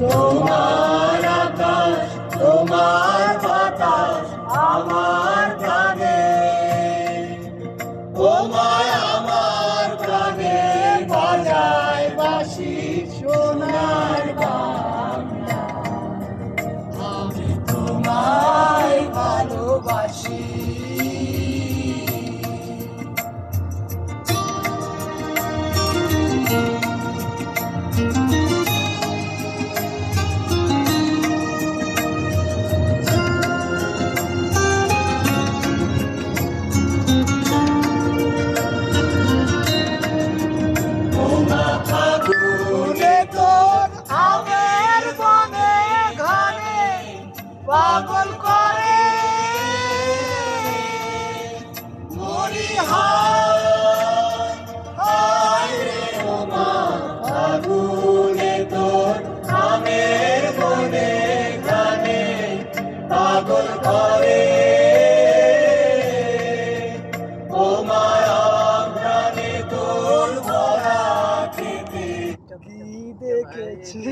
তোমার আকাশ তোমার বাতাস আমার প্রাণে, তোমায় আমার প্রাণে বাজায় বাঁশি সোনার বাংলা। আমি তোমায় ভালোবাসি। পাগল করে মরি হায় রে ওমা ফাগুনে তোর আমের বনে গানে পাগল করে ওমা প্রাণে তোর ভরা খেতে কি দেখেছি।